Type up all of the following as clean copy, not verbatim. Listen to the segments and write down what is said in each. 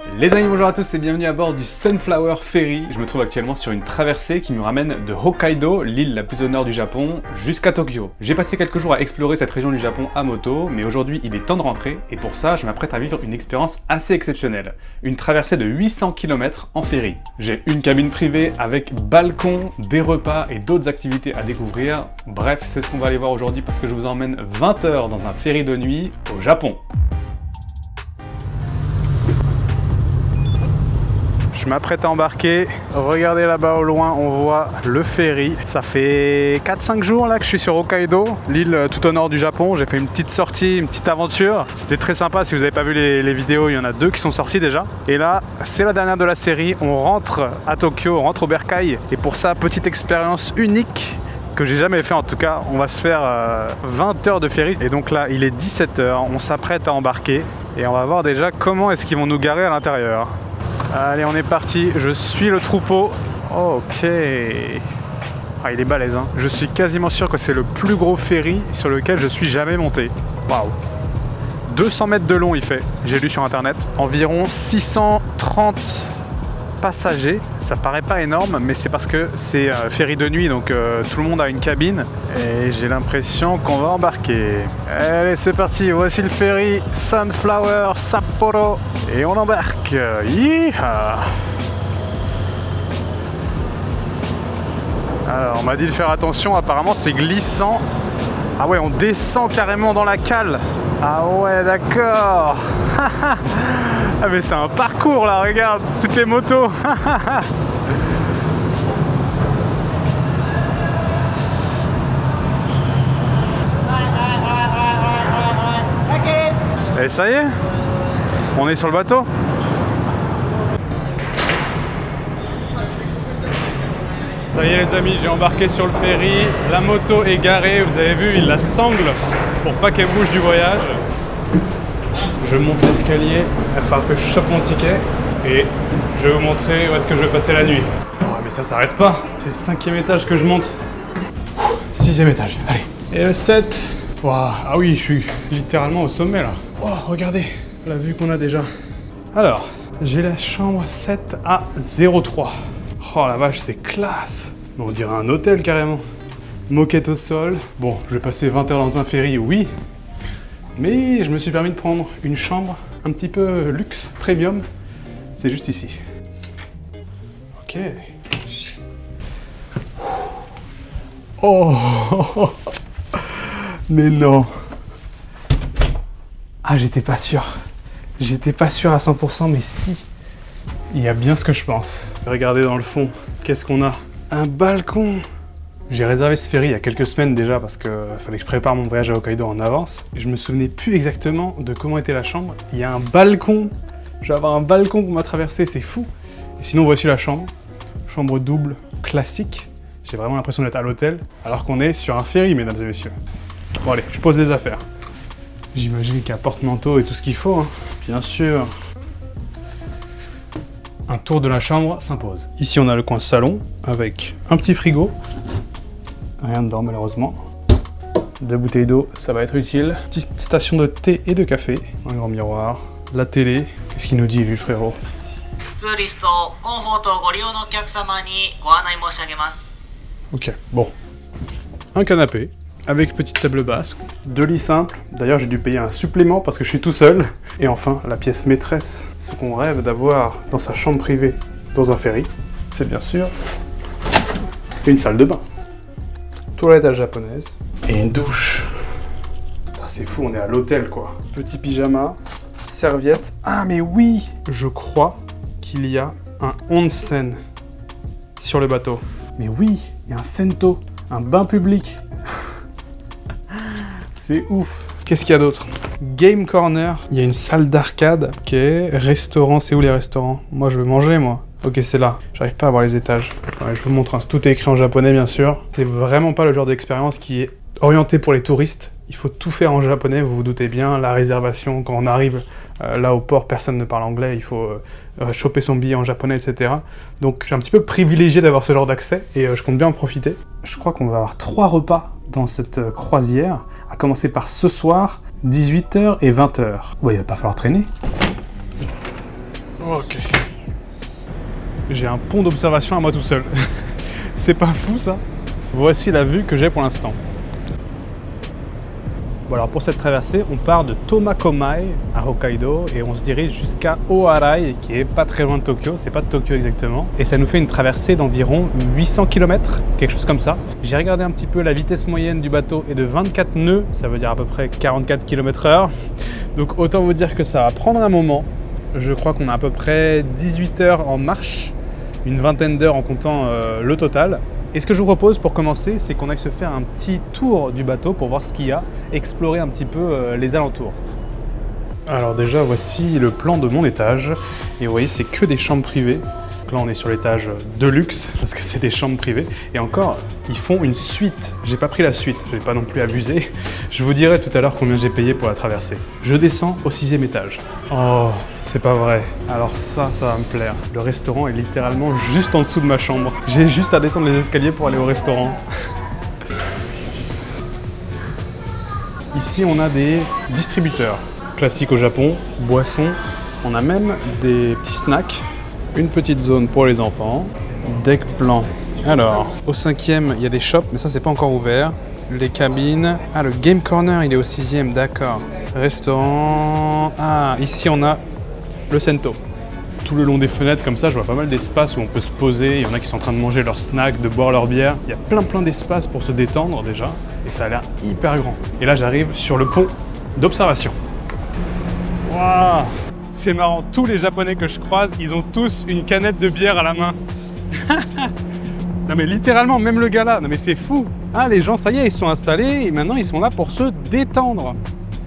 Les amis, bonjour à tous et bienvenue à bord du Sunflower Ferry. Je me trouve actuellement sur une traversée qui me ramène de Hokkaido, l'île la plus au nord du Japon, jusqu'à Tokyo. J'ai passé quelques jours à explorer cette région du Japon à moto, mais aujourd'hui il est temps de rentrer et pour ça je m'apprête à vivre une expérience assez exceptionnelle. Une traversée de 800 km en ferry. J'ai une cabine privée avec balcon, des repas et d'autres activités à découvrir. Bref, c'est ce qu'on va aller voir aujourd'hui parce que je vous emmène 20 heures dans un ferry de nuit au Japon. Je m'apprête à embarquer, regardez là-bas au loin, on voit le ferry. Ça fait 4-5 jours là que je suis sur Hokkaido, l'île tout au nord du Japon. J'ai fait une petite sortie, une petite aventure. C'était très sympa, si vous n'avez pas vu les vidéos, il y en a 2 qui sont sorties déjà. Et là, c'est la dernière de la série, on rentre à Tokyo, on rentre au Berkai. Et pour ça, petite expérience unique que j'ai jamais fait en tout cas, on va se faire 20 heures de ferry. Et donc là, il est 17 h, on s'apprête à embarquer. Et on va voir déjà comment est-ce qu'ils vont nous garer à l'intérieur. Allez, on est parti, je suis le troupeau. Ok. Ah, il est balèze, hein. Je suis quasiment sûr que c'est le plus gros ferry sur lequel je suis jamais monté. Waouh. 200 mètres de long il fait, j'ai lu sur internet. Environ 630 passagers. Ça paraît pas énorme, mais c'est parce que c'est ferry de nuit, donc tout le monde a une cabine. Et j'ai l'impression qu'on va embarquer. Allez, c'est parti, voici le ferry Sunflower Sapporo. Et on embarque. Yeeha. Alors, on m'a dit de faire attention, apparemment c'est glissant. Ah ouais, on descend carrément dans la cale. Ah ouais, d'accord. Ah mais c'est un parcours là, regarde, toutes les motos. Et ça y est, on est sur le bateau. Ça y est les amis, j'ai embarqué sur le ferry, la moto est garée, vous avez vu, il la sangle pour pas qu'elle bouge du voyage. Je monte l'escalier, il va falloir que je chope mon ticket et je vais vous montrer où est-ce que je vais passer la nuit. Oh mais ça s'arrête pas, c'est le 5e étage que je monte. 6e étage, allez. Et le 7, wow. Ah oui, je suis littéralement au sommet là. Oh, regardez la vue qu'on a déjà. Alors, j'ai la chambre 7 à 03. Oh la vache, c'est classe. On dirait un hôtel carrément. Moquette au sol. Bon, je vais passer 20 heures dans un ferry, oui. Mais je me suis permis de prendre une chambre un petit peu luxe, premium. C'est juste ici. Ok. Oh. Mais non. Ah, j'étais pas sûr. J'étais pas sûr à 100%, mais si. Il y a bien ce que je pense. Regardez dans le fond, qu'est-ce qu'on a? Un balcon. J'ai réservé ce ferry il y a quelques semaines déjà parce qu'il fallait que je prépare mon voyage à Hokkaido en avance. Et je me souvenais plus exactement de comment était la chambre. Il y a un balcon. Je vais avoir un balcon pour ma traversée, c'est fou. Et sinon, voici la chambre. Chambre double classique. J'ai vraiment l'impression d'être à l'hôtel alors qu'on est sur un ferry, mesdames et messieurs. Bon allez, je pose les affaires. J'imagine qu'il y a porte-manteau et tout ce qu'il faut, hein. Bien sûr. Un tour de la chambre s'impose. Ici, on a le coin salon avec un petit frigo. Rien dedans, malheureusement. 2 bouteilles d'eau, ça va être utile. Petite station de thé et de café. Un grand miroir. La télé. Qu'est-ce qu'il nous dit, lui, le frérot? Ok, bon. Un canapé. Avec petite table basse, 2 lits simples. D'ailleurs, j'ai dû payer un supplément parce que je suis tout seul. Et enfin, la pièce maîtresse. Ce qu'on rêve d'avoir dans sa chambre privée dans un ferry, c'est bien sûr une salle de bain. Toilette à la japonaise. Et une douche. Ah, c'est fou, on est à l'hôtel quoi. Petit pyjama, serviette. Ah mais oui, je crois qu'il y a un onsen sur le bateau. Mais oui, il y a un sento, un bain public. C'est ouf. Qu'est-ce qu'il y a d'autre? Game Corner. Il y a une salle d'arcade. Ok. Restaurant. C'est où les restaurants? Moi, je veux manger, moi. Ok, c'est là. J'arrive pas à voir les étages. Ouais, je vous montre. Hein. Tout est écrit en japonais, bien sûr. C'est vraiment pas le genre d'expérience qui est orienté pour les touristes. Il faut tout faire en japonais, vous vous doutez bien. La réservation, quand on arrive là au port, personne ne parle anglais. Il faut choper son billet en japonais, etc. Donc, je suis un petit peu privilégié d'avoir ce genre d'accès et je compte bien en profiter. Je crois qu'on va avoir 3 repas dans cette croisière, à commencer par ce soir, 18 h et 20 h. Ouais, il va pas falloir traîner. Ok. J'ai un pont d'observation à moi tout seul. C'est pas fou ça? Voici la vue que j'ai pour l'instant. Bon, alors pour cette traversée, on part de Tomakomai à Hokkaido et on se dirige jusqu'à Oharai qui est pas très loin de Tokyo, c'est pas de Tokyo exactement. Et ça nous fait une traversée d'environ 800 km, quelque chose comme ça. J'ai regardé un petit peu, la vitesse moyenne du bateau est de 24 nœuds, ça veut dire à peu près 44 km/h. Donc autant vous dire que ça va prendre un moment. Je crois qu'on a à peu près 18 heures en marche, une vingtaine d'heures en comptant le total. Et ce que je vous propose pour commencer, c'est qu'on aille se faire un petit tour du bateau pour voir ce qu'il y a, explorer un petit peu les alentours. Alors déjà, voici le plan de mon étage. Et vous voyez, c'est que des chambres privées. Donc là, on est sur l'étage de luxe, parce que c'est des chambres privées. Et encore, ils font une suite. J'ai pas pris la suite, je vais pas non plus abuser. Je vous dirai tout à l'heure combien j'ai payé pour la traversée. Je descends au 6e étage. Oh, c'est pas vrai. Alors ça va me plaire. Le restaurant est littéralement juste en dessous de ma chambre. J'ai juste à descendre les escaliers pour aller au restaurant. Ici, on a des distributeurs. Classiques au Japon, boissons. On a même des petits snacks. Une petite zone pour les enfants. Deck plan. Alors, au 5e, il y a des shops, mais ça, c'est pas encore ouvert. Les cabines. Ah, le Game Corner, il est au 6e, d'accord. Restaurant. Ah, ici, on a le Sento. Tout le long des fenêtres, comme ça, je vois pas mal d'espaces où on peut se poser. Il y en a qui sont en train de manger leur snack, de boire leur bière. Il y a plein d'espaces pour se détendre déjà. Et ça a l'air hyper grand. Et là, j'arrive sur le pont d'observation. Waouh! C'est marrant, tous les Japonais que je croise, ils ont tous une canette de bière à la main. Non mais littéralement, même le gars là, non mais c'est fou. Ah, les gens, ça y est, ils se sont installés et maintenant ils sont là pour se détendre.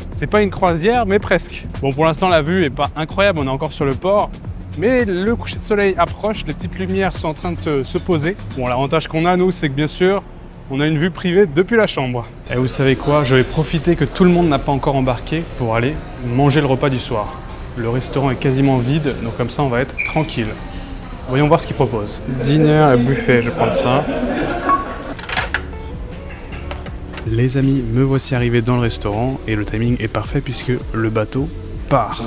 C'est pas une croisière, mais presque. Bon, pour l'instant, la vue est pas incroyable, on est encore sur le port. Mais le coucher de soleil approche, les petites lumières sont en train de se poser. Bon, l'avantage qu'on a, nous, c'est que bien sûr, on a une vue privée depuis la chambre. Et vous savez quoi? Je vais profiter que tout le monde n'a pas encore embarqué pour aller manger le repas du soir. Le restaurant est quasiment vide, donc comme ça on va être tranquille. Voyons voir ce qu'ils proposent. Dîner et buffet, je prends ça. Les amis, me voici arrivé dans le restaurant et le timing est parfait puisque le bateau part.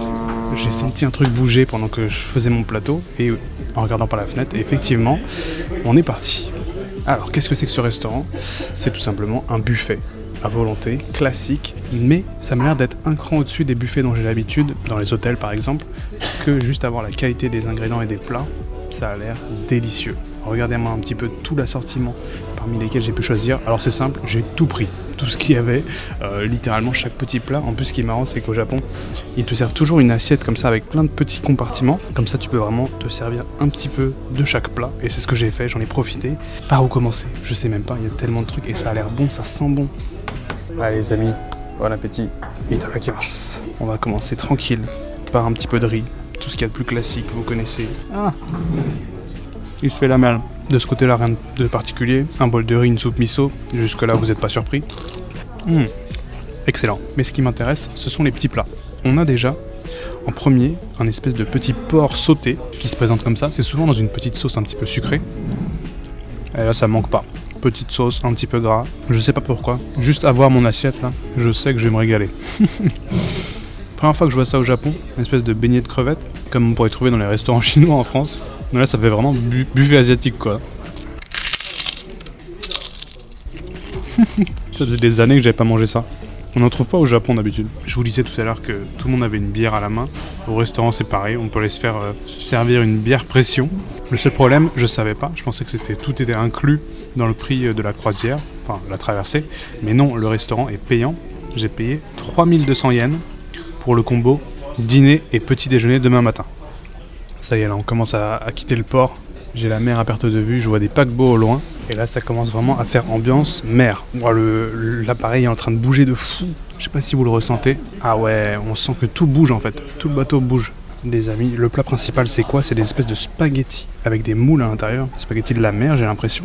J'ai senti un truc bouger pendant que je faisais mon plateau et en regardant par la fenêtre, et effectivement, on est parti. Alors, qu'est-ce que c'est que ce restaurant? C'est tout simplement un buffet à volonté, classique, mais ça m'a l'air d'être un cran au-dessus des buffets dont j'ai l'habitude, dans les hôtels par exemple, parce que juste avoir la qualité des ingrédients et des plats, ça a l'air délicieux. Regardez-moi un petit peu tout l'assortiment parmi lesquels j'ai pu choisir. Alors c'est simple, j'ai tout pris, tout ce qu'il y avait, littéralement chaque petit plat. En plus, ce qui est marrant, c'est qu'au Japon, ils te servent toujours une assiette comme ça avec plein de petits compartiments. Comme ça, tu peux vraiment te servir un petit peu de chaque plat. Et c'est ce que j'ai fait, j'en ai profité. Par où commencer? Je sais même pas, il y a tellement de trucs et ça a l'air bon, ça sent bon. Allez les amis, bon appétit. Itadakimasu. On va commencer tranquille par un petit peu de riz, tout ce qu'il y a de plus classique, vous connaissez. Ah, il se fait la malle. De ce côté-là, rien de particulier. Un bol de riz, une soupe miso. Jusque-là, vous n'êtes pas surpris. Excellent. Mais ce qui m'intéresse, ce sont les petits plats. On a déjà, en premier, un espèce de petit porc sauté qui se présente comme ça. C'est souvent dans une petite sauce un petit peu sucrée. Et là, ça manque pas. Petite sauce, un petit peu gras. Je sais pas pourquoi. Juste à voir mon assiette, là, je sais que je vais me régaler. Première fois que je vois ça au Japon, une espèce de beignet de crevettes, comme on pourrait trouver dans les restaurants chinois en France. Mais là, ça fait vraiment buffet asiatique, quoi. Ça faisait des années que j'avais pas mangé ça. On n'en trouve pas au Japon d'habitude. Je vous disais tout à l'heure que tout le monde avait une bière à la main. Au restaurant, c'est pareil, on peut aller se faire servir une bière pression. Le seul problème, je savais pas, je pensais que tout était inclus dans le prix de la croisière, enfin la traversée. Mais non, le restaurant est payant. J'ai payé 3200 yens pour le combo dîner et petit déjeuner demain matin. Ça y est, là, on commence à quitter le port. J'ai la mer à perte de vue, je vois des paquebots au loin. Et là, ça commence vraiment à faire ambiance mer. L'appareil est en train de bouger de fou. Je sais pas si vous le ressentez. Ah ouais, on sent que tout bouge en fait. Tout le bateau bouge. Les amis, le plat principal, c'est quoi? C'est des espèces de spaghettis avec des moules à l'intérieur. Spaghettis de la mer, j'ai l'impression.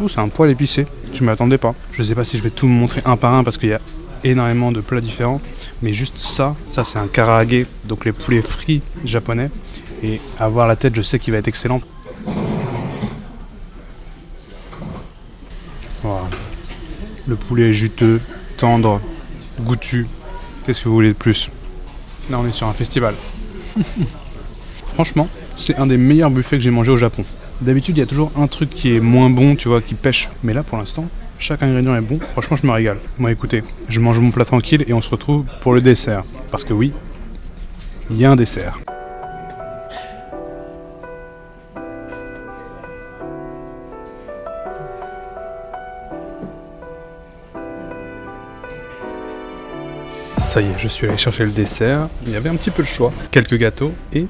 C'est un poil épicé. Je m'y attendais pas. Je sais pas si je vais tout me montrer un par un parce qu'il y a énormément de plats différents. Mais juste ça c'est un karaage, donc les poulets frits japonais. Et à voir la tête, je sais qu'il va être excellent. Voilà. Le poulet est juteux, tendre, goûtu. Qu'est-ce que vous voulez de plus? Là, on est sur un festival. Franchement, c'est un des meilleurs buffets que j'ai mangé au Japon. D'habitude, il y a toujours un truc qui est moins bon, tu vois, qui pêche. Mais là, pour l'instant, chaque ingrédient est bon. Franchement, je me régale. Bon, écoutez, je mange mon plat tranquille et on se retrouve pour le dessert. Parce que oui, il y a un dessert. Ça y est, je suis allé chercher le dessert. Il y avait un petit peu de choix. Quelques gâteaux et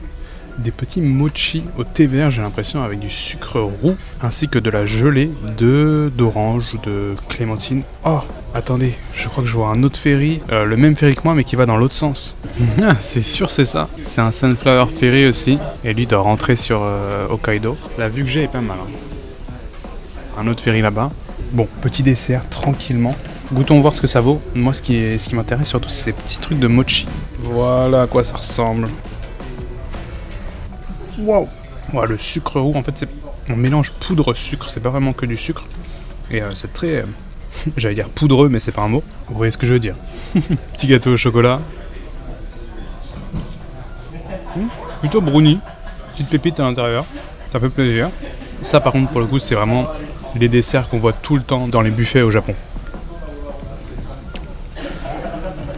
des petits mochi au thé vert, j'ai l'impression, avec du sucre roux, ainsi que de la gelée d'orange ou de clémentine. Oh, attendez, je crois que je vois un autre ferry, le même ferry que moi, mais qui va dans l'autre sens. Ah, c'est sûr, c'est ça. C'est un Sunflower Ferry aussi, et lui doit rentrer sur Hokkaido. La vue que j'ai est pas mal. Hein. Un autre ferry là-bas. Bon, petit dessert, tranquillement. Goûtons voir ce que ça vaut. Moi, ce qui m'intéresse surtout, c'est ces petits trucs de mochi. Voilà à quoi ça ressemble. Waouh! Ouais, le sucre roux, en fait, c'est un mélange poudre-sucre. C'est pas vraiment que du sucre. Et c'est très... j'allais dire poudreux, mais c'est pas un mot. Vous voyez ce que je veux dire. Petit gâteau au chocolat. Plutôt brownie. Petite pépite à l'intérieur. Ça fait plaisir. Ça, par contre, pour le coup, c'est vraiment les desserts qu'on voit tout le temps dans les buffets au Japon.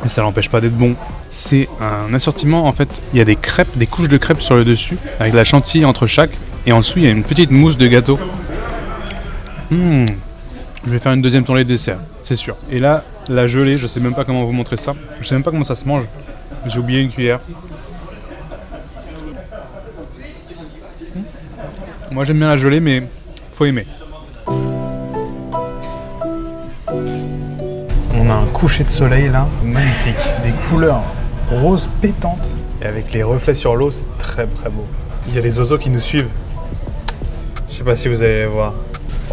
Et ça n'empêche pas d'être bon. C'est un assortiment, en fait, il y a des crêpes, des couches de crêpes sur le dessus, avec de la chantilly entre chaque, et en dessous il y a une petite mousse de gâteau. Je vais faire une deuxième tournée de dessert, c'est sûr. Et là, la gelée, je sais même pas comment vous montrer ça. Je sais même pas comment ça se mange. J'ai oublié une cuillère. Moi j'aime bien la gelée, mais faut aimer. On a un coucher de soleil là, magnifique, des couleurs roses pétantes et avec les reflets sur l'eau, c'est très très beau. Il y a des oiseaux qui nous suivent. Je sais pas si vous allez voir.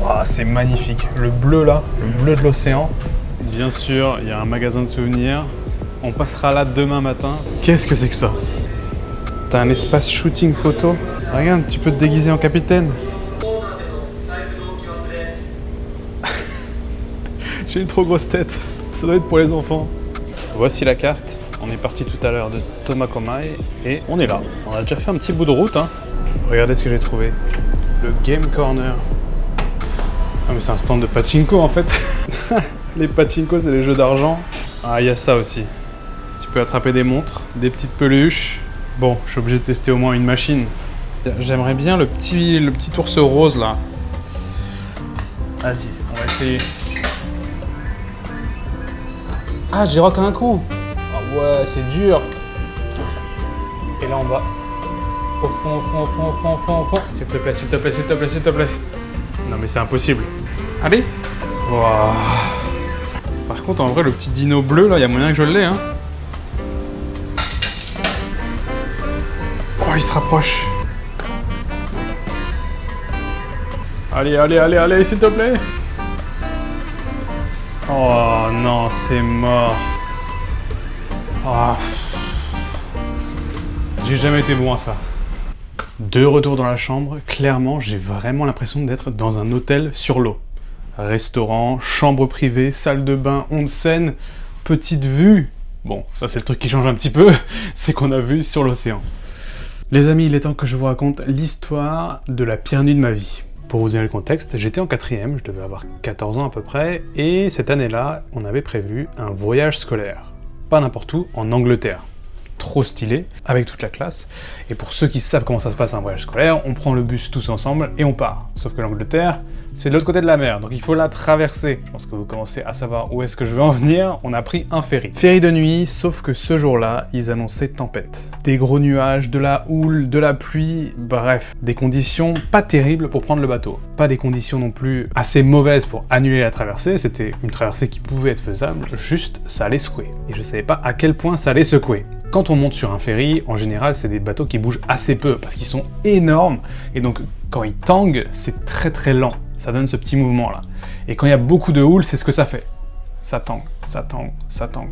Oh, c'est magnifique. Le bleu là, le bleu de l'océan. Bien sûr, il y a un magasin de souvenirs. On passera là demain matin. Qu'est-ce que c'est que ça? T'as un espace shooting photo. Regarde, tu peux te déguiser en capitaine. J'ai une trop grosse tête. Ça doit être pour les enfants. Voici la carte. On est parti tout à l'heure de Tomakomai et on est là. On a déjà fait un petit bout de route. Hein. Regardez ce que j'ai trouvé. Le Game Corner. Ah mais c'est un stand de pachinko en fait. Les pachinko, c'est les jeux d'argent. Ah, il y a ça aussi. Tu peux attraper des montres, des petites peluches. Bon, je suis obligé de tester au moins une machine. J'aimerais bien le petit ours rose là. Vas-y, on va essayer. Ah, j'ai raté un coup. Ah ouais, c'est dur. Et là, on va au fond, au fond, au fond, au fond, au fond, au fond. S'il te plaît, s'il te plaît, s'il te plaît, s'il te plaît. Non, mais c'est impossible. Allez. Wow. Par contre, en vrai, le petit dino bleu, là, il y a moyen que je l'ai, hein. Oh, il se rapproche. Allez, allez, allez, allez, s'il te plaît. Oh non, c'est mort. Oh. J'ai jamais été bon à ça. De retour dans la chambre, clairement, j'ai vraiment l'impression d'être dans un hôtel sur l'eau. Restaurant, chambre privée, salle de bain, onsen, petite vue. Bon, ça c'est le truc qui change un petit peu, c'est qu'on a vue sur l'océan. Les amis, il est temps que je vous raconte l'histoire de la pire nuit de ma vie. Pour vous donner le contexte, j'étais en 4e, je devais avoir 14 ans à peu près, et cette année-là, on avait prévu un voyage scolaire. Pas n'importe où, en Angleterre. Trop stylé, avec toute la classe. Et pour ceux qui savent comment ça se passe un voyage scolaire, on prend le bus tous ensemble et on part. Sauf que l'Angleterre, c'est de l'autre côté de la mer, donc il faut la traverser. Je pense que vous commencez à savoir où est-ce que je veux en venir. On a pris un ferry. Ferry de nuit, sauf que ce jour-là, ils annonçaient tempête. Des gros nuages, de la houle, de la pluie, bref, des conditions pas terribles pour prendre le bateau. Pas des conditions non plus assez mauvaises pour annuler la traversée, c'était une traversée qui pouvait être faisable, juste ça allait secouer. Et je savais pas à quel point ça allait secouer. Quand on monte sur un ferry, en général, c'est des bateaux qui bougent assez peu, parce qu'ils sont énormes, et donc quand ils tanguent, c'est très très lent. Ça donne ce petit mouvement-là. Et quand il y a beaucoup de houle, c'est ce que ça fait. Ça tangue, ça tangue, ça tangue.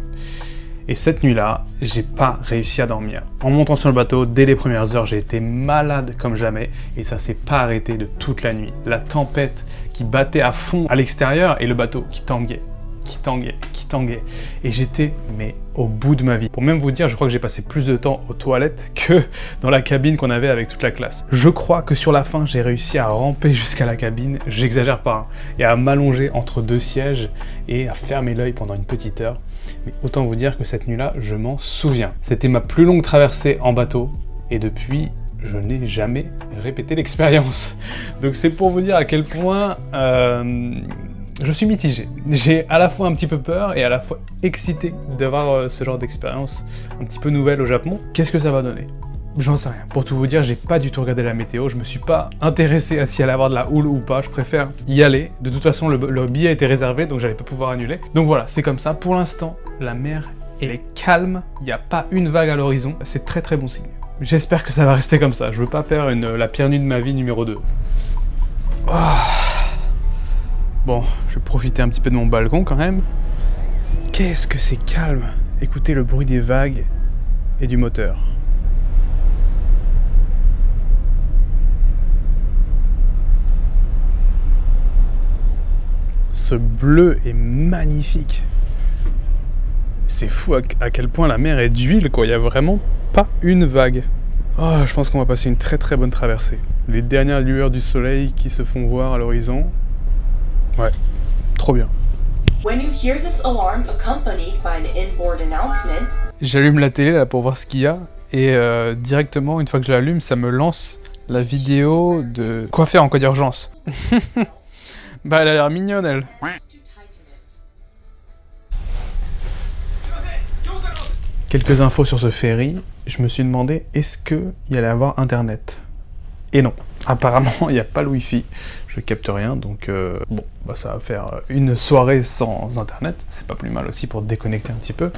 Et cette nuit-là, j'ai pas réussi à dormir. En montant sur le bateau, dès les premières heures, j'ai été malade comme jamais, et ça s'est pas arrêté de toute la nuit. La tempête qui battait à fond à l'extérieur, et le bateau qui tanguait. qui tanguait. Et j'étais, mais au bout de ma vie. Pour même vous dire, je crois que j'ai passé plus de temps aux toilettes que dans la cabine qu'on avait avec toute la classe. Je crois que sur la fin, j'ai réussi à ramper jusqu'à la cabine, j'exagère pas, hein, et à m'allonger entre deux sièges et à fermer l'œil pendant une petite heure. Mais autant vous dire que cette nuit-là, je m'en souviens. C'était ma plus longue traversée en bateau, et depuis, je n'ai jamais répété l'expérience. Donc c'est pour vous dire à quel point je suis mitigé. J'ai à la fois un petit peu peur et à la fois excité d'avoir ce genre d'expérience un petit peu nouvelle au Japon. Qu'est-ce que ça va donner? J'en sais rien. Pour tout vous dire, j'ai pas du tout regardé la météo, je me suis pas intéressé à s'il allait avoir de la houle ou pas, je préfère y aller. De toute façon, le billet était réservé, donc j'allais pas pouvoir annuler. Donc voilà, c'est comme ça. Pour l'instant, la mer, elle est calme, il n'y a pas une vague à l'horizon, c'est très très bon signe. J'espère que ça va rester comme ça, je veux pas faire la pire nuit de ma vie numéro 2. Oh. Bon, je vais profiter un petit peu de mon balcon quand même. Qu'est-ce que c'est calme! Écoutez le bruit des vagues et du moteur. Ce bleu est magnifique. C'est fou à quel point la mer est d'huile, quoi. Il n'y a vraiment pas une vague. Oh, je pense qu'on va passer une très très bonne traversée. Les dernières lueurs du soleil qui se font voir à l'horizon. Ouais, trop bien. J'allume la télé là pour voir ce qu'il y a et directement, une fois que je l'allume, ça me lance la vidéo de quoi faire en cas d'urgence. Bah elle a l'air mignonne elle. Quelques infos sur ce ferry. Je me suis demandé est-ce qu'il y allait avoir internet. Et non, apparemment il n'y a pas le wifi. Je capte rien, donc bon, bah, ça va faire une soirée sans internet. C'est pas plus mal aussi pour déconnecter un petit peu.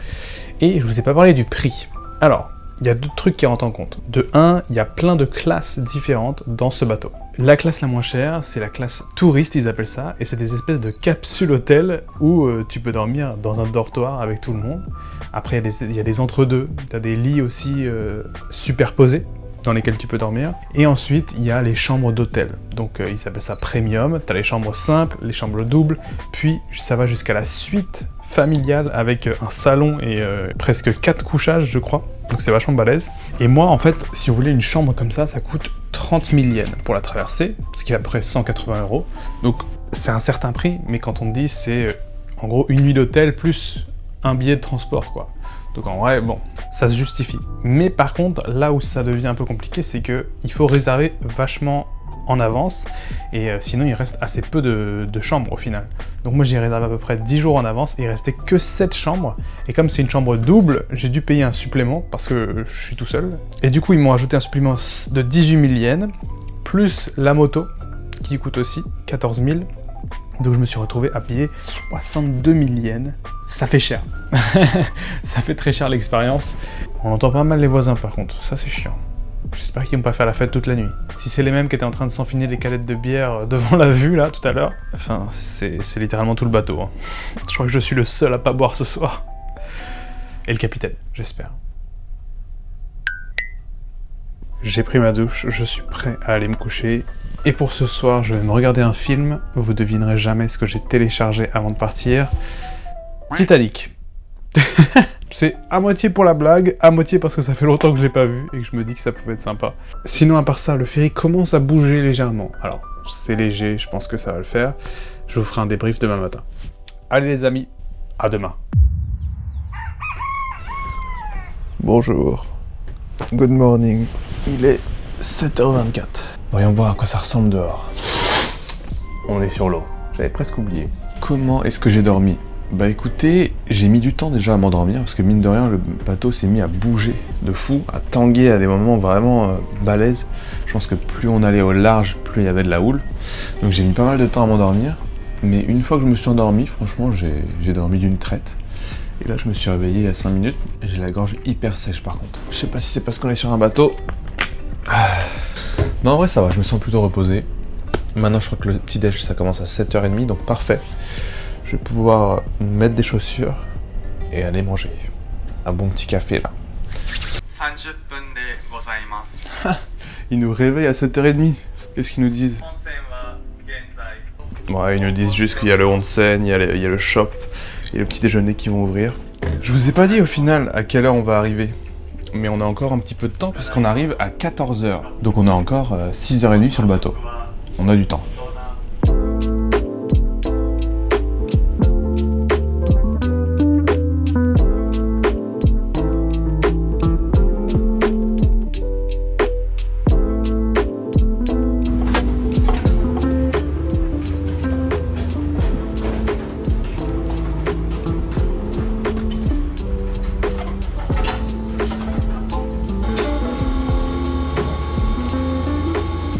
Et je vous ai pas parlé du prix. Alors, il y a deux trucs qui rentrent en compte. De un, il y a plein de classes différentes dans ce bateau. La classe la moins chère, c'est la classe touriste, ils appellent ça, et c'est des espèces de capsules hôtels où tu peux dormir dans un dortoir avec tout le monde. Après, il y a des entre-deux, tu as des lits aussi superposés dans lesquels tu peux dormir. Et ensuite, il y a les chambres d'hôtel. Donc, ils appellent ça premium. Tu as les chambres simples, les chambres doubles, puis ça va jusqu'à la suite familiale avec un salon et presque 4 couchages, je crois. Donc c'est vachement balèze. Et moi, en fait, si vous voulez une chambre comme ça coûte 30 000 yens pour la traversée, ce qui est à peu près 180 €. Donc c'est un certain prix, mais quand on dit c'est en gros une nuit d'hôtel plus un billet de transport, quoi. Donc en vrai, bon, ça se justifie. Mais par contre, là où ça devient un peu compliqué, c'est que il faut réserver vachement en avance, et sinon il reste assez peu de chambres au final. Donc moi j'ai réservé à peu près 10 jours en avance, et il restait que 7 chambres, et comme c'est une chambre double, j'ai dû payer un supplément, parce que je suis tout seul. Et du coup ils m'ont ajouté un supplément de 18 000 yens, plus la moto, qui coûte aussi 14 000. Donc je me suis retrouvé à payer 62 000 yens. Ça fait cher. Ça fait très cher l'expérience. On entend pas mal les voisins par contre, ça c'est chiant. J'espère qu'ils vont pas faire la fête toute la nuit. Si c'est les mêmes qui étaient en train de s'enfiner des canettes de bière devant la vue là tout à l'heure, enfin c'est littéralement tout le bateau. Hein. Je crois que je suis le seul à pas boire ce soir. Et le capitaine, j'espère. J'ai pris ma douche, je suis prêt à aller me coucher. Et pour ce soir, je vais me regarder un film. Vous devinerez jamais ce que j'ai téléchargé avant de partir. Titanic. C'est à moitié pour la blague, à moitié parce que ça fait longtemps que je l'ai pas vu et que je me dis que ça pouvait être sympa. Sinon, à part ça, le ferry commence à bouger légèrement. Alors, c'est léger, je pense que ça va le faire. Je vous ferai un débrief demain matin. Allez les amis, à demain. Bonjour. Good morning. Il est 7h24. Voyons voir à quoi ça ressemble dehors. On est sur l'eau. J'avais presque oublié. Comment est-ce que j'ai dormi? Bah écoutez, j'ai mis du temps déjà à m'endormir parce que mine de rien, le bateau s'est mis à bouger de fou, à tanguer à des moments vraiment balèzes. Je pense que plus on allait au large, plus il y avait de la houle. Donc j'ai mis pas mal de temps à m'endormir. Mais une fois que je me suis endormi, franchement, j'ai dormi d'une traite. Et là, je me suis réveillé il y a 5 minutes. J'ai la gorge hyper sèche par contre. Je sais pas si c'est parce qu'on est sur un bateau. Non, en vrai, ça va, je me sens plutôt reposé. Maintenant, je crois que le petit déj, ça commence à 7h30, donc parfait. Je vais pouvoir mettre des chaussures et aller manger. Un bon petit café, là. Ils nous réveillent à 7h30. Qu'est-ce qu'ils nous disent? Ouais, ils nous disent juste qu'il y a le onsen, il y a le shop, et le petit déjeuner qui vont ouvrir. Je vous ai pas dit au final à quelle heure on va arriver. Mais on a encore un petit peu de temps puisqu'on arrive à 14 h. Donc on a encore 6h30 sur le bateau. On a du temps.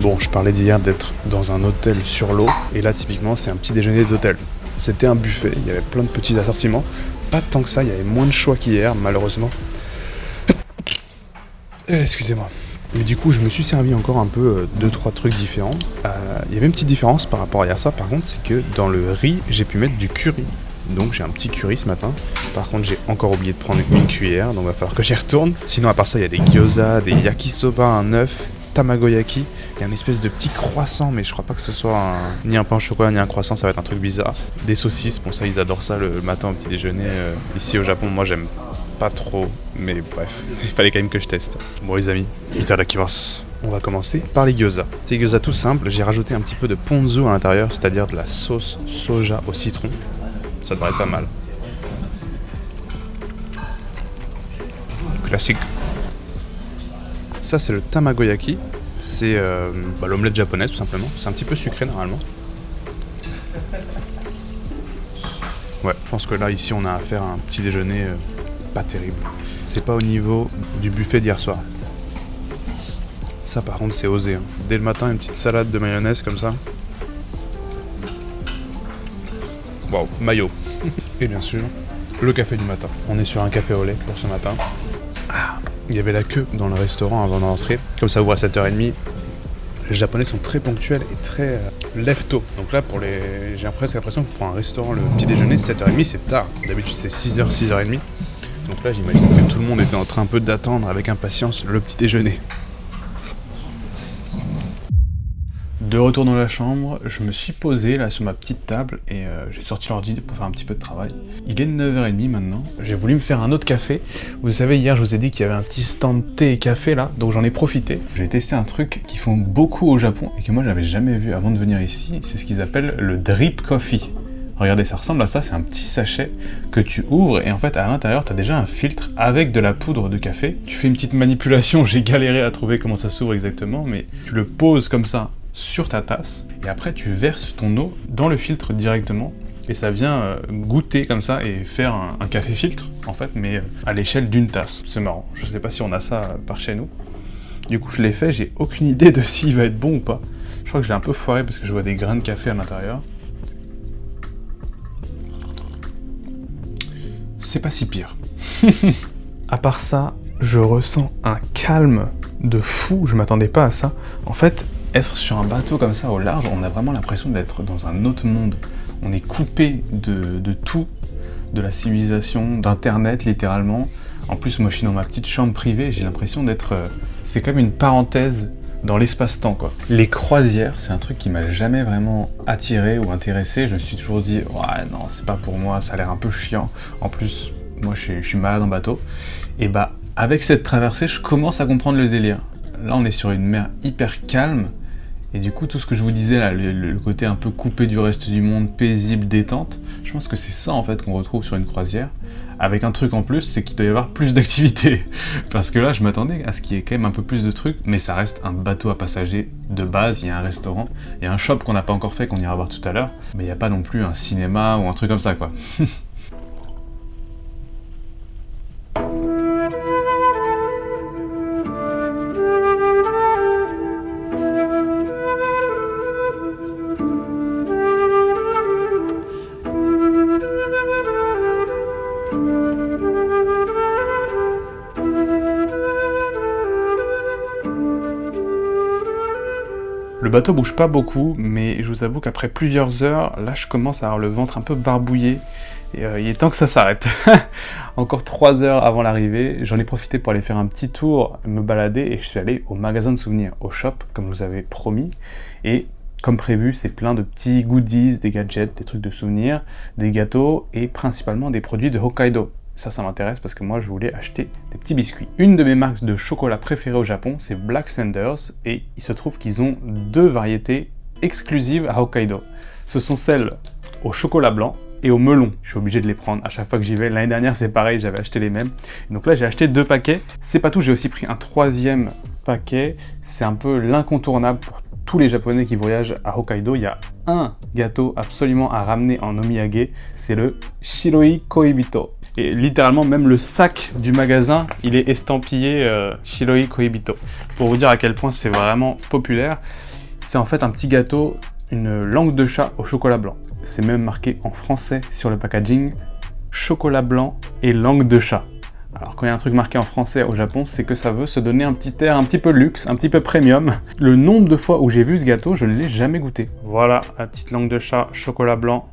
Bon, je parlais d'hier d'être dans un hôtel sur l'eau, et là typiquement c'est un petit déjeuner d'hôtel. C'était un buffet, il y avait plein de petits assortiments, pas tant que ça, il y avait moins de choix qu'hier malheureusement. Excusez-moi. Mais du coup je me suis servi encore un peu 2-3 trucs différents. Il y avait une petite différence par rapport à hier soir par contre, c'est que dans le riz j'ai pu mettre du curry. Donc j'ai un petit curry ce matin. Par contre j'ai encore oublié de prendre une cuillère, donc il va falloir que j'y retourne. Sinon à part ça il y a des gyoza, des yakisoba, un œuf, tamagoyaki, il y a une espèce de petit croissant, mais je crois pas que ce soit ni un pain au chocolat ni un croissant, ça va être un truc bizarre. Des saucisses, bon ça ils adorent ça le matin au petit déjeuner. Ici au Japon, moi j'aime pas trop, mais bref, il fallait quand même que je teste. Bon les amis, itadakimasu. On va commencer par les gyoza. C'est des gyoza tout simples, j'ai rajouté un petit peu de ponzu à l'intérieur, c'est-à-dire de la sauce soja au citron. Ça devrait être pas mal. Classique. Ça c'est le tamagoyaki, c'est l'omelette japonaise tout simplement, c'est un petit peu sucré normalement. Ouais, je pense que là ici on a affaire à un petit déjeuner pas terrible. C'est pas au niveau du buffet d'hier soir. Ça par contre c'est osé, hein. Dès le matin une petite salade de mayonnaise comme ça. Waouh, mayo. Et bien sûr, le café du matin. On est sur un café au lait pour ce matin. Il y avait la queue dans le restaurant avant d'entrer. Comme ça ouvre à 7h30. Les Japonais sont très ponctuels et très lève tôt. Donc là, j'ai presque l'impression que pour un restaurant, le petit déjeuner, 7h30, c'est tard. D'habitude, c'est 6h, 6h30. Donc là, j'imagine que tout le monde était en train un peu d'attendre avec impatience le petit déjeuner. De retour dans la chambre, je me suis posé là sur ma petite table et j'ai sorti l'ordi pour faire un petit peu de travail. Il est 9h30 maintenant, j'ai voulu me faire un autre café. Vous savez, hier je vous ai dit qu'il y avait un petit stand thé et café là, donc j'en ai profité. J'ai testé un truc qu'ils font beaucoup au Japon et que moi j'avais jamais vu avant de venir ici, c'est ce qu'ils appellent le drip coffee. Regardez, ça ressemble à ça, c'est un petit sachet que tu ouvres et en fait à l'intérieur tu as déjà un filtre avec de la poudre de café. Tu fais une petite manipulation, j'ai galéré à trouver comment ça s'ouvre exactement, mais tu le poses comme ça sur ta tasse et après tu verses ton eau dans le filtre directement et ça vient goûter comme ça et faire un café filtre en fait, mais à l'échelle d'une tasse. C'est marrant, je sais pas si on a ça par chez nous. Du coup je l'ai fait, j'ai aucune idée de s'il va être bon ou pas. Je crois que je l'ai un peu foiré parce que je vois des grains de café à l'intérieur. C'est pas si pire. À part ça, je ressens un calme de fou, je m'attendais pas à ça. En fait, être sur un bateau comme ça au large, on a vraiment l'impression d'être dans un autre monde. On est coupé de tout, de la civilisation, d'internet littéralement. En plus, moi je suis dans ma petite chambre privée, j'ai l'impression d'être... c'est comme une parenthèse dans l'espace-temps quoi. Les croisières, c'est un truc qui m'a jamais vraiment attiré ou intéressé. Je me suis toujours dit, ouais non, c'est pas pour moi, ça a l'air un peu chiant. En plus, moi je suis malade en bateau. Et bah, avec cette traversée, je commence à comprendre le délire. Là, on est sur une mer hyper calme. Et du coup, tout ce que je vous disais là, le côté un peu coupé du reste du monde, paisible, détente, je pense que c'est ça en fait qu'on retrouve sur une croisière. Avec un truc en plus, c'est qu'il doit y avoir plus d'activités. Parce que là, je m'attendais à ce qu'il y ait quand même un peu plus de trucs, mais ça reste un bateau à passagers de base, il y a un restaurant, il y a un shop qu'on n'a pas encore fait, qu'on ira voir tout à l'heure, mais il n'y a pas non plus un cinéma ou un truc comme ça quoi. Le bateau bouge pas beaucoup, mais je vous avoue qu'après plusieurs heures, là je commence à avoir le ventre un peu barbouillé, et il est temps que ça s'arrête. Encore 3 heures avant l'arrivée, j'en ai profité pour aller faire un petit tour, me balader, et je suis allé au magasin de souvenirs, au shop, comme je vous avais promis, et Comme prévu, c'est plein de petits goodies, des gadgets, des trucs de souvenirs, des gâteaux et principalement des produits de Hokkaido. Ça m'intéresse parce que moi, je voulais acheter des petits biscuits. Une de mes marques de chocolat préférées au Japon, c'est Black Sanders, et il se trouve qu'ils ont 2 variétés exclusives à Hokkaido. Ce sont celles au chocolat blanc et au melon. Je suis obligé de les prendre à chaque fois que j'y vais. L'année dernière, c'est pareil, j'avais acheté les mêmes. Et donc là, j'ai acheté 2 paquets. C'est pas tout, j'ai aussi pris un 3e paquet. C'est un peu l'incontournable pour tous les Japonais qui voyagent à Hokkaido. Il y a un gâteau absolument à ramener en omiyage, c'est le Shiroi Koibito. Et littéralement, même le sac du magasin, il est estampillé Shiroi Koibito. Pour vous dire à quel point c'est vraiment populaire, c'est en fait un petit gâteau, une langue de chat au chocolat blanc. C'est même marqué en français sur le packaging, chocolat blanc et langue de chat. Alors quand il y a un truc marqué en français au Japon, c'est que ça veut se donner un petit air un petit peu luxe, un petit peu premium. Le nombre de fois où j'ai vu ce gâteau, je ne l'ai jamais goûté. Voilà, la petite langue de chat, chocolat blanc.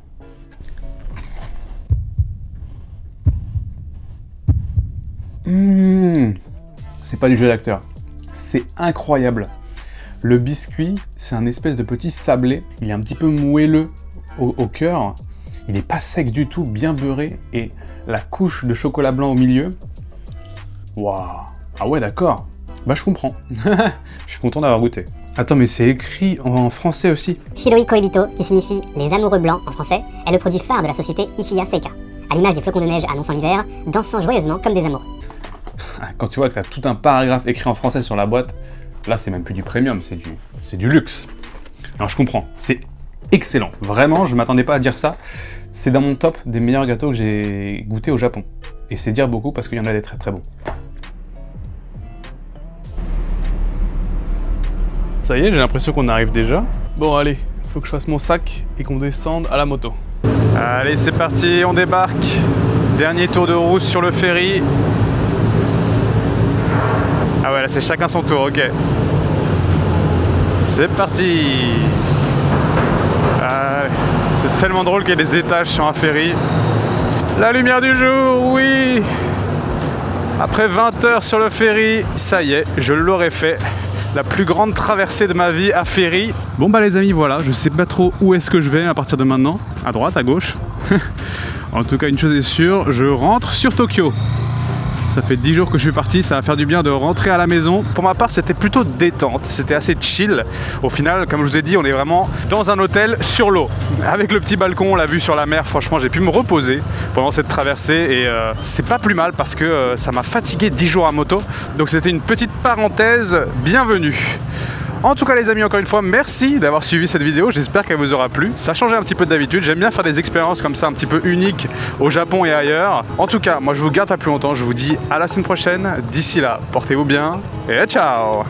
C'est pas du jeu d'acteur. C'est incroyable. Le biscuit, c'est un espèce de petit sablé. Il est un petit peu moelleux au cœur. Il n'est pas sec du tout, bien beurré. Et la couche de chocolat blanc au milieu. Waouh! Ah ouais, d'accord. Bah, je comprends. Je suis content d'avoir goûté. Attends, mais c'est écrit en français aussi. Shiroi Koibito, qui signifie les amoureux blancs en français, est le produit phare de la société Ichiya Seika. À l'image des flocons de neige annonçant l'hiver, dansant joyeusement comme des amoureux. Quand tu vois que tu as tout un paragraphe écrit en français sur la boîte, là, c'est même plus du premium, c'est du luxe. Alors, je comprends. C'est excellent. Vraiment, je m'attendais pas à dire ça. C'est dans mon top des meilleurs gâteaux que j'ai goûté au Japon. Et c'est dire beaucoup parce qu'il y en a des très très bons. Ça y est, j'ai l'impression qu'on arrive déjà. Bon, allez, faut que je fasse mon sac et qu'on descende à la moto. Allez, c'est parti, on débarque. Dernier tour de roue sur le ferry. Ah ouais, là c'est chacun son tour, ok. C'est parti. C'est tellement drôle qu'il y ait des étages sur un ferry. La lumière du jour, oui. Après 20 heures sur le ferry, ça y est, je l'aurais fait. La plus grande traversée de ma vie à ferry. Bon bah les amis, voilà, je sais pas trop où est-ce que je vais à partir de maintenant. À droite, à gauche. En tout cas, une chose est sûre, je rentre sur Tokyo. Ça fait 10 jours que je suis parti, ça va faire du bien de rentrer à la maison. Pour ma part, c'était plutôt détente, c'était assez chill. Au final, comme je vous ai dit, on est vraiment dans un hôtel sur l'eau. Avec le petit balcon, la vue sur la mer, franchement, j'ai pu me reposer pendant cette traversée. Et c'est pas plus mal parce que ça m'a fatigué 10 jours à moto. Donc c'était une petite parenthèse, bienvenue. En tout cas les amis, encore une fois, merci d'avoir suivi cette vidéo, j'espère qu'elle vous aura plu. Ça a changé un petit peu d'habitude, j'aime bien faire des expériences comme ça un petit peu uniques au Japon et ailleurs. En tout cas, moi je vous garde pas plus longtemps, je vous dis à la semaine prochaine. D'ici là, portez-vous bien et ciao!